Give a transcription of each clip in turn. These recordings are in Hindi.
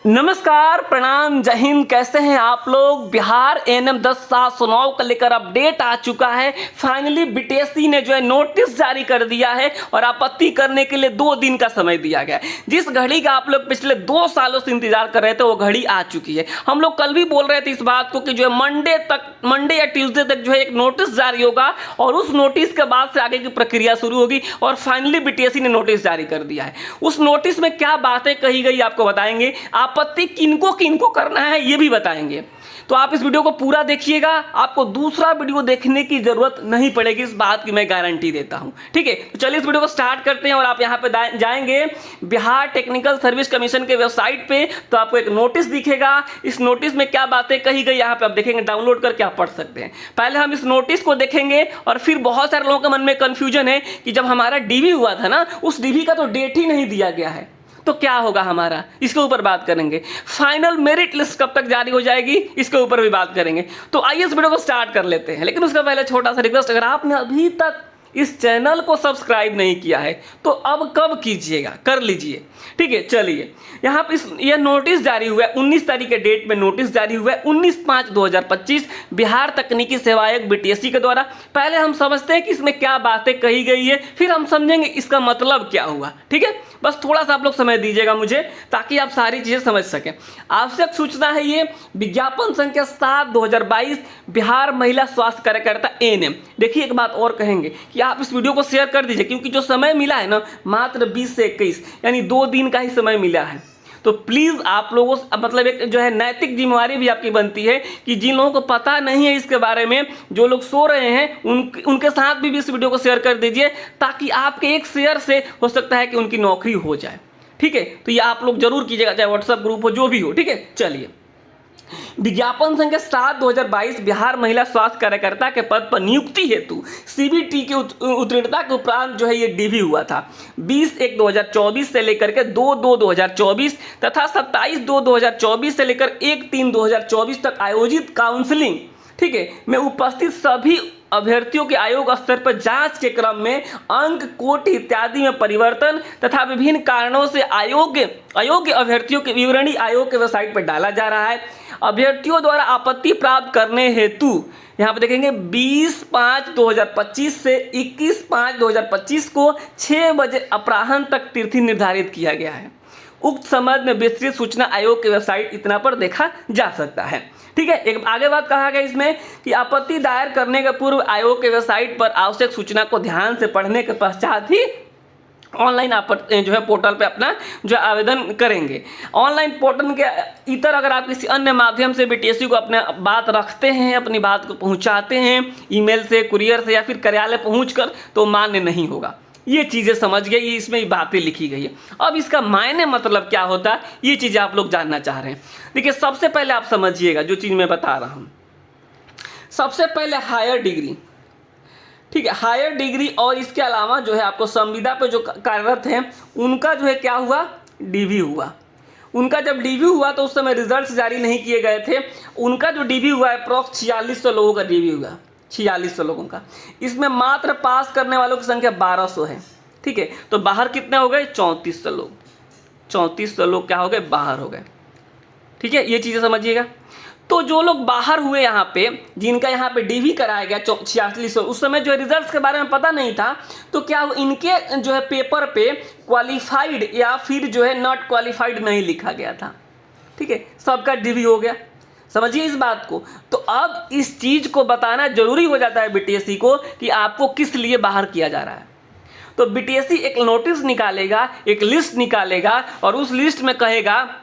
नमस्कार, प्रणाम, जय हिंद। कैसे हैं आप लोग। बिहार एएनएम 10/709 का लेकर अपडेट आ चुका है। फाइनली बीटीएससी ने जो है नोटिस जारी कर दिया है और आपत्ति करने के लिए 2 दिन का समय दिया गया है। जिस घड़ी का आप लोग पिछले 2 सालों से इंतजार कर रहे थे वो घड़ी आ चुकी है। हम लोग कल भी बोल रहे थे इस बात को कि जो है मंडे या ट्यूसडे तक जो है एक नोटिस जारी होगा और उस नोटिस के बाद से आगे की प्रक्रिया शुरू होगी और फाइनली बीटीएससी ने नोटिस जारी कर दिया है। उस नोटिस में क्या बातें कही गई आपको बताएंगे। आपत्ति किनको किनको करना है ये भी बताएंगे। तो आप इस वीडियो को पूरा देखिएगा, आपको दूसरा वीडियो देखने की जरूरत नहीं पड़ेगी, इस बात की मैं गारंटी देता हूं। ठीक है, तो चलिए इस वीडियो को स्टार्ट करते हैं। और आप यहां पे जाएंगे बिहार टेक्निकल सर्विस कमीशन के वेबसाइट पे, तो आपको एक नोटिस दिखेगा। इस नोटिस में क्या बातें कही गई यहां पे आप देखेंगे, डाउनलोड करके आप पढ़ सकते हैं। पहले हम इस नोटिस को देखेंगे और फिर बहुत सारे लोगों के मन में कंफ्यूजन है कि जब हमारा डीवी हुआ था ना, उस डीवी का तो डेट ही नहीं दिया गया है, तो क्या होगा हमारा, इसके ऊपर बात करेंगे। फाइनल मेरिट लिस्ट कब तक जारी हो जाएगी, इसके ऊपर भी बात करेंगे। तो आइए इस वीडियो को स्टार्ट कर लेते हैं। लेकिन उसका पहले छोटा सा रिक्वेस्ट, अगर आपने अभी तक इस चैनल को सब्सक्राइब नहीं किया है तो अब कब कीजिएगा, कर लीजिए। ठीक है, चलिए यहाँ पे यह नोटिस जारी हुआ है 19 तारीख के डेट में नोटिस जारी हुआ है 19/5/2025 बिहार तकनीकी सेवा आयोग बीटीएससी के द्वारा। पहले हम समझते हैं कि इसमें क्या बातें कही गई है, फिर हम समझेंगे इसका मतलब क्या हुआ। ठीक है, बस थोड़ा सा आप लोग समय दीजिएगा मुझे ताकि आप सारी चीजें समझ सकें। आवश्यक सूचना है ये विज्ञापन संख्या 7/2022 बिहार महिला स्वास्थ्य कार्यकर्ता एएनएम। देखिए एक बात और कहेंगे कि आप इस वीडियो को शेयर कर दीजिए, क्योंकि जो समय मिला है ना मात्र 20 से 21 यानी 2 दिन का ही समय मिला है। तो प्लीज आप लोगों से मतलब एक जो है नैतिक जिम्मेवारी भी आपकी बनती है कि जिन लोगों को पता नहीं है इसके बारे में, जो लोग सो रहे हैं उनके साथ भी इस वीडियो को शेयर कर दीजिए, ताकि आपके एक शेयर से हो सकता है कि उनकी नौकरी हो जाए। ठीक है, तो ये आप लोग जरूर कीजिएगा, चाहे व्हाट्सएप ग्रुप हो जो भी हो। ठीक है, चलिए विज्ञापन संख्या 7/2022 बिहार महिला स्वास्थ्य कार्यकर्ता के पद पर नियुक्ति हेतु सीबीटी की उत्तीर्णता के उपरांत जो है ये डीवी हुआ था 20/1/2024 से लेकर के 2/2/2024 तथा 27/2/2024 से लेकर 1/3/2024 तक आयोजित काउंसलिंग, ठीक है, में उपस्थित सभी अभ्यर्थियों के आयोग स्तर पर जांच के क्रम में अंक, कोटि इत्यादि में परिवर्तन तथा विभिन्न कारणों से अयोग्य अभ्यर्थियों की विवरणी आयोग के वेबसाइट पर डाला जा रहा है। अभ्यर्थियों द्वारा आपत्ति प्राप्त करने हेतु यहाँ पे देखेंगे 20/5/2025 से 21/5/2025 को 6 बजे अपराह्न तक तिथि निर्धारित किया गया है। उक्त संबंध में विस्तृत सूचना आयोग की वेबसाइट इतना पर देखा जा सकता है। ठीक है, एक आगे बात कहा गया इसमें कि आपत्ति दायर करने के पूर्व आयोग के वेबसाइट पर आवश्यक सूचना को ध्यान से पढ़ने के पश्चात ही ऑनलाइन जो है पोर्टल पे अपना जो आवेदन करेंगे। ऑनलाइन पोर्टल के इतर अगर आप किसी अन्य माध्यम से बीटीएससी को अपने बात रखते हैं, अपनी बात को पहुंचाते हैं ईमेल से, कुरियर से या फिर कार्यालय पहुंचकर, तो मान्य नहीं होगा। ये चीज़ें समझ गए, ये इसमें बातें लिखी गई है। अब इसका मायने मतलब क्या होता है ये चीज़ें आप लोग जानना चाह रहे हैं। देखिए सबसे पहले आप समझिएगा जो चीज़ मैं बता रहा हूँ। सबसे पहले हायर डिग्री, ठीक है, हायर डिग्री और इसके अलावा जो है आपको संविदा पे जो कार्यरत हैं उनका जो है क्या हुआ, डीवी हुआ। उनका जब डीवी हुआ तो उस समय रिजल्ट जारी नहीं किए गए थे। उनका जो डीवी हुआ है अप्रॉक्स 4600 लोगों का डीवी हुआ, 4600 लोगों का। इसमें मात्र पास करने वालों की संख्या 1200 है। ठीक है, तो बाहर कितने हो गए, 3400 लोग। 3400 लोग क्या हो गए, बाहर हो गए। ठीक है, ये चीज़ें समझिएगा। तो जो लोग बाहर हुए यहाँ पे, जिनका यहाँ पे डीवी कराया गया 4600, उस समय जो रिजल्ट्स के बारे में पता नहीं था, तो क्या इनके जो है पेपर पे क्वालिफाइड या फिर जो है नॉट क्वालिफाइड नहीं लिखा गया था। ठीक है, सबका डीवी हो गया। समझिए इस बात को। तो अब इस चीज को बताना जरूरी हो जाता है बीटीएससी को कि आपको किस लिए बाहर किया जा रहा है। तो बीटीएससी एक नोटिस निकालेगा, एक लिस्ट निकालेगा और उस लिस्ट में कहेगा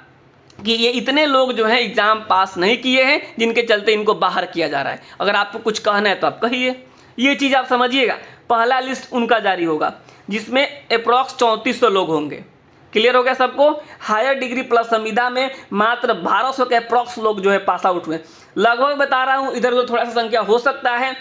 कि ये इतने लोग जो हैं एग्जाम पास नहीं किए हैं जिनके चलते इनको बाहर किया जा रहा है। अगर आपको कुछ कहना है तो आप कहिए, ये चीज़ आप समझिएगा। पहला लिस्ट उनका जारी होगा जिसमें अप्रॉक्स 3400 लोग होंगे। क्लियर हो गया सबको। हायर डिग्री प्लस संविदा में मात्र 1200 के अप्रॉक्स लोग जो है पास आउट हुए। लगभग बता रहा हूँ, इधर उधर थोड़ा सा संख्या हो सकता है,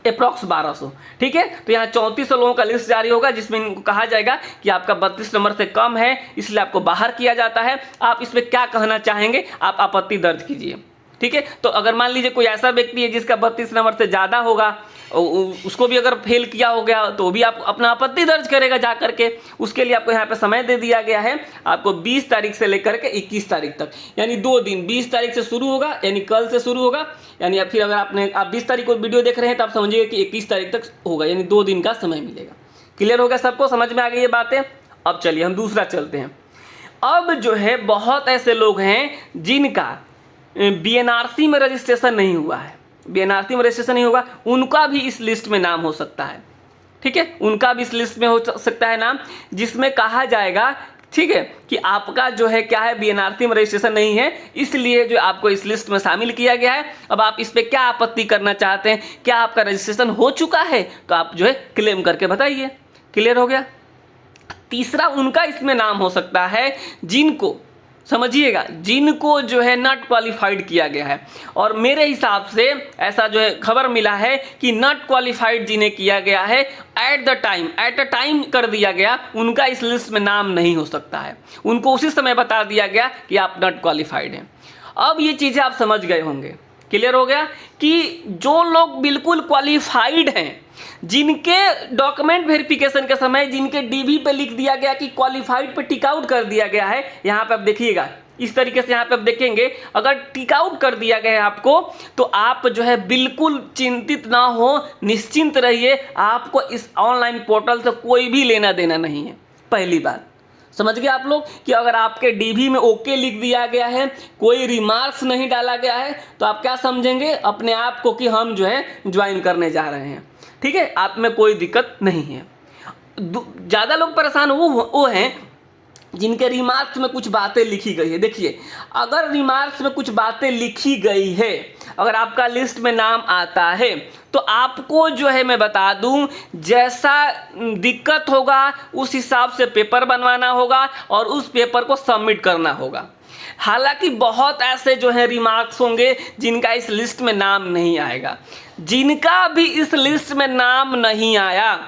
अप्रॉक्स 1200। ठीक है, तो यहाँ 3400 लोगों का लिस्ट जारी होगा जिसमें इनको कहा जाएगा कि आपका 32 नंबर से कम है इसलिए आपको बाहर किया जाता है। आप इसमें क्या कहना चाहेंगे, आप आपत्ति दर्ज कीजिए। ठीक है। तो अगर मान लीजिए कोई ऐसा व्यक्ति है जिसका 32 नंबर से ज़्यादा होगा, उसको भी अगर फेल किया हो गया तो भी आप अपना आपत्ति दर्ज करेगा जा करके। उसके लिए आपको यहाँ पे समय दे दिया गया है, आपको 20 तारीख से लेकर के 21 तारीख तक, यानी 2 दिन। 20 तारीख से शुरू होगा, यानी कल से शुरू होगा, यानी फिर अगर आप 20 तारीख को वीडियो देख रहे हैं तो आप समझिए कि 21 तारीख तक होगा, यानी 2 दिन का समय मिलेगा। क्लियर हो गया सबको, समझ में आ गई ये बातें। अब चलिए हम दूसरा चलते हैं। अब जो है बहुत ऐसे लोग हैं जिनका बीएनआरसी में रजिस्ट्रेशन नहीं हुआ है, बीएनआरसी में रजिस्ट्रेशन नहीं होगा, उनका भी इस लिस्ट में नाम हो सकता है। ठीक है, उनका भी इस लिस्ट में हो सकता है नाम, जिसमें कहा जाएगा, ठीक है, कि आपका जो है क्या है, बीएनआरसी में रजिस्ट्रेशन नहीं है, इसलिए जो आपको इस लिस्ट में शामिल किया गया है। अब आप इस पे क्या आपत्ति करना चाहते हैं? क्या आपका रजिस्ट्रेशन हो चुका है? तो आप जो है क्लेम करके बताइए। क्लियर हो गया। तीसरा उनका इसमें नाम हो सकता है जिनको, समझिएगा, जिनको जो है नॉट क्वालिफाइड किया गया है। और मेरे हिसाब से ऐसा जो है खबर मिला है कि नॉट क्वालिफाइड जिन्हें किया गया है एट अ टाइम कर दिया गया, उनका इस लिस्ट में नाम नहीं हो सकता है। उनको उसी समय बता दिया गया कि आप नॉट क्वालिफाइड हैं। अब ये चीज़ें आप समझ गए होंगे। क्लियर हो गया कि जो लोग बिल्कुल क्वालिफाइड हैं, जिनके डॉक्यूमेंट वेरिफिकेशन के समय जिनके डीबी पे लिख दिया गया कि क्वालिफाइड पे टिक आउट कर दिया गया है, यहाँ पे आप देखिएगा इस तरीके से, यहाँ पे आप देखेंगे अगर टिक आउट कर दिया गया है आपको, तो आप जो है बिल्कुल चिंतित ना हो, निश्चिंत रहिए, आपको इस ऑनलाइन पोर्टल से कोई भी लेना देना नहीं है। पहली बात समझ गए आप लोग कि अगर आपके डीबी में ओके लिख दिया गया है, कोई रिमार्क्स नहीं डाला गया है, तो आप क्या समझेंगे अपने आप को कि हम जो है ज्वाइन करने जा रहे हैं। ठीक है, आप में कोई दिक्कत नहीं है। ज़्यादा लोग परेशान वो हैं जिनके रिमार्क्स में कुछ बातें लिखी गई है। देखिए, अगर रिमार्क्स में कुछ बातें लिखी गई है, अगर आपका लिस्ट में नाम आता है, तो आपको जो है मैं बता दूं, जैसा दिक्कत होगा उस हिसाब से पेपर बनवाना होगा और उस पेपर को सबमिट करना होगा। हालांकि बहुत ऐसे जो है रिमार्क्स होंगे जिनका इस लिस्ट में नाम नहीं आएगा। जिनका भी इस लिस्ट में नाम नहीं आया,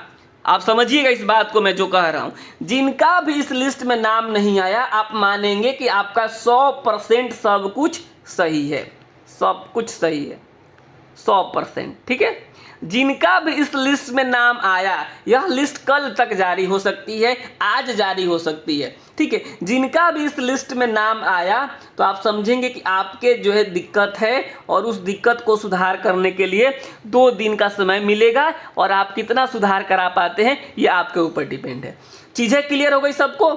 आप समझिएगा इस बात को मैं जो कह रहा हूं, जिनका भी इस लिस्ट में नाम नहीं आया, आप मानेंगे कि आपका 100% सब कुछ सही है, सब कुछ सही है 100%। ठीक है, जिनका भी इस लिस्ट में नाम आया, यह लिस्ट कल तक जारी हो सकती है, आज जारी हो सकती है। ठीक है, जिनका भी इस लिस्ट में नाम आया, तो आप समझेंगे कि आपके जो है दिक्कत है और उस दिक्कत को सुधार करने के लिए 2 दिन का समय मिलेगा, और आप कितना सुधार करा पाते हैं ये आपके ऊपर डिपेंड है। चीज़ें क्लियर हो गई सबको।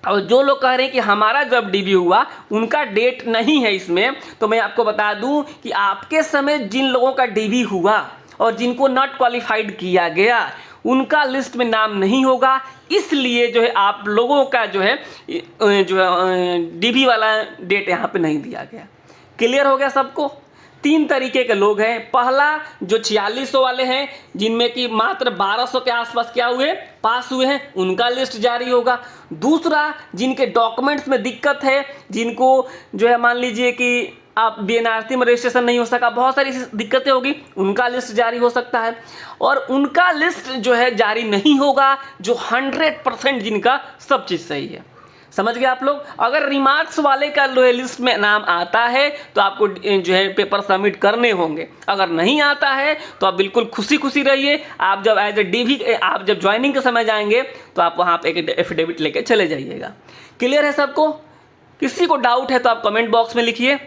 और जो लोग कह रहे हैं कि हमारा जब डीबी हुआ उनका डेट नहीं है इसमें, तो मैं आपको बता दूं कि आपके समय जिन लोगों का डीबी हुआ और जिनको नॉट क्वालिफाइड किया गया, उनका लिस्ट में नाम नहीं होगा। इसलिए जो है आप लोगों का जो है डीबी वाला डेट यहाँ पे नहीं दिया गया। क्लियर हो गया सबको। 3 तरीके के लोग हैं। पहला जो 4600 वाले हैं, जिनमें कि मात्र 1200 के आसपास क्या हुए, पास हुए हैं, उनका लिस्ट जारी होगा। दूसरा, जिनके डॉक्यूमेंट्स में दिक्कत है, जिनको जो है मान लीजिए कि आप बीएनआरसी में रजिस्ट्रेशन नहीं हो सका, बहुत सारी दिक्कतें होगी, उनका लिस्ट जारी हो सकता है। और उनका लिस्ट जो है जारी नहीं होगा जो 100% जिनका सब चीज़ सही है। समझ गए आप लोग। अगर रिमार्क्स वाले का लिस्ट में नाम आता है तो आपको जो है पेपर सबमिट करने होंगे, अगर नहीं आता है तो आप बिल्कुल खुशी खुशी रहिए। आप जब एज ए डीबी आप जब ज्वाइनिंग के समय जाएंगे तो आप वहाँ पे एक एफिडेविट लेके चले जाइएगा। क्लियर है सबको। किसी को डाउट है तो आप कमेंट बॉक्स में लिखिए।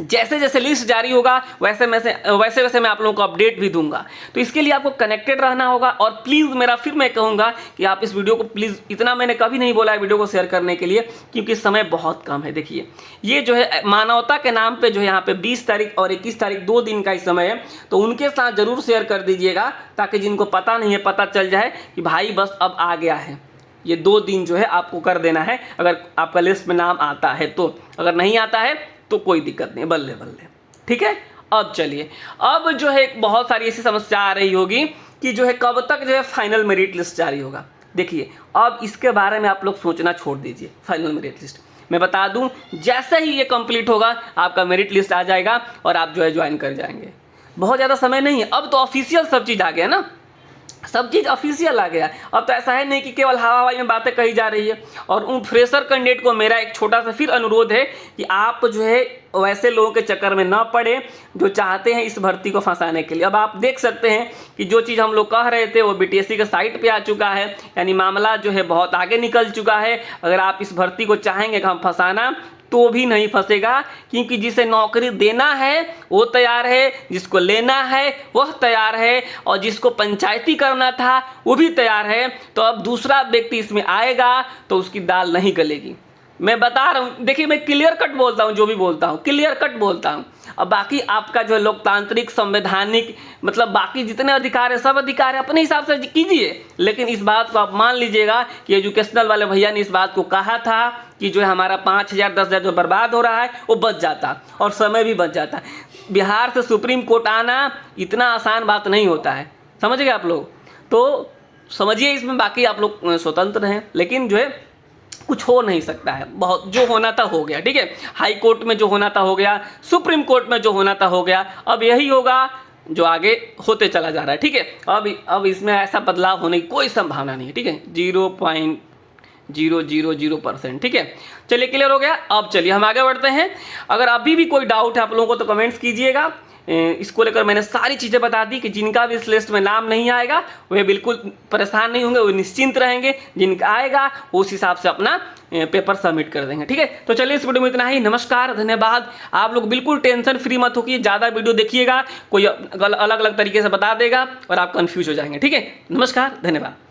जैसे जैसे लिस्ट जारी होगा वैसे वैसे मैं आप लोगों को अपडेट भी दूंगा। तो इसके लिए आपको कनेक्टेड रहना होगा। और प्लीज़ मैं कहूँगा कि आप इस वीडियो को प्लीज़, इतना मैंने कभी नहीं बोला है वीडियो को शेयर करने के लिए, क्योंकि समय बहुत कम है। देखिए, ये जो है मानवता के नाम पे जो है यहाँ पे 20 तारीख और 21 तारीख 2 दिन का ही समय है, तो उनके साथ ज़रूर शेयर कर दीजिएगा, ताकि जिनको पता नहीं है पता चल जाए कि भाई बस अब आ गया है। ये 2 दिन जो है आपको कर देना है, अगर आपका लिस्ट में नाम आता है तो। अगर नहीं आता है तो कोई दिक्कत नहीं, बल्ले बल्ले। ठीक है। अब चलिए, अब जो है बहुत सारी ऐसी समस्या आ रही होगी कि जो है कब तक जो है फाइनल मेरिट लिस्ट जारी होगा। देखिए, अब इसके बारे में आप लोग सोचना छोड़ दीजिए। फाइनल मेरिट लिस्ट मैं बता दूं, जैसे ही ये कंप्लीट होगा आपका मेरिट लिस्ट आ जाएगा और आप जो है ज्वाइन कर जाएंगे। बहुत ज़्यादा समय नहीं है, अब तो ऑफिशियल सब चीज़ आ गया ना। सब चीज़ ऑफिशियल आ गया। अब तो ऐसा है नहीं कि केवल हवा हवाई में बातें कही जा रही है। और उन फ्रेशर कैंडिडेट को मेरा एक छोटा सा फिर अनुरोध है कि आप जो है वैसे लोगों के चक्कर में ना पड़े जो चाहते हैं इस भर्ती को फंसाने के लिए। अब आप देख सकते हैं कि जो चीज़ हम लोग कह रहे थे वो बीटीएससी के साइट पे आ चुका है, यानी मामला जो है बहुत आगे निकल चुका है। अगर आप इस भर्ती को चाहेंगे कि हम फंसाना तो भी नहीं फंसेगा, क्योंकि जिसे नौकरी देना है वो तैयार है, जिसको लेना है वह तैयार है, और जिसको पंचायती करना था वो भी तैयार है। तो अब दूसरा व्यक्ति इसमें आएगा तो उसकी दाल नहीं गलेगी। मैं बता रहा हूँ, देखिए मैं क्लियर कट बोलता हूँ, जो भी बोलता हूँ क्लियर कट बोलता हूँ। अब बाकी आपका जो है लोकतांत्रिक संवैधानिक मतलब बाकी जितने अधिकार है सब अधिकार है अपने हिसाब से कीजिए, लेकिन इस बात को आप मान लीजिएगा कि एजुकेशनल वाले भैया ने इस बात को कहा था कि जो है हमारा 5,000 10,000 जो बर्बाद हो रहा है वो बच जाता और समय भी बच जाता। बिहार से सुप्रीम कोर्ट आना इतना आसान बात नहीं होता है, समझ गए आप लोग। तो समझिए इसमें, बाकी आप लोग स्वतंत्र हैं, लेकिन जो है कुछ हो नहीं सकता है। बहुत जो होना था हो गया, ठीक है। हाई कोर्ट में जो होना था हो गया, सुप्रीम कोर्ट में जो होना था हो गया, अब यही होगा जो आगे होते चला जा रहा है, ठीक है। अब इसमें ऐसा बदलाव होने की कोई संभावना नहीं है, ठीक है। 0.000%, ठीक है। चलिए क्लियर हो गया। अब चलिए हम आगे बढ़ते हैं। अगर अभी भी कोई डाउट है आप लोगों को तो कमेंट्स कीजिएगा। इसको लेकर मैंने सारी चीज़ें बता दी कि जिनका भी इस लिस्ट में नाम नहीं आएगा वे बिल्कुल परेशान नहीं होंगे, वो निश्चिंत रहेंगे। जिनका आएगा उस हिसाब से अपना पेपर सबमिट कर देंगे, ठीक है। तो चलिए इस वीडियो में इतना ही। नमस्कार, धन्यवाद। आप लोग बिल्कुल टेंशन फ्री मत होइए, ज़्यादा वीडियो देखिएगा, कोई अलग अलग तरीके से बता देगा और आप कंफ्यूज हो जाएंगे, ठीक है। नमस्कार, धन्यवाद।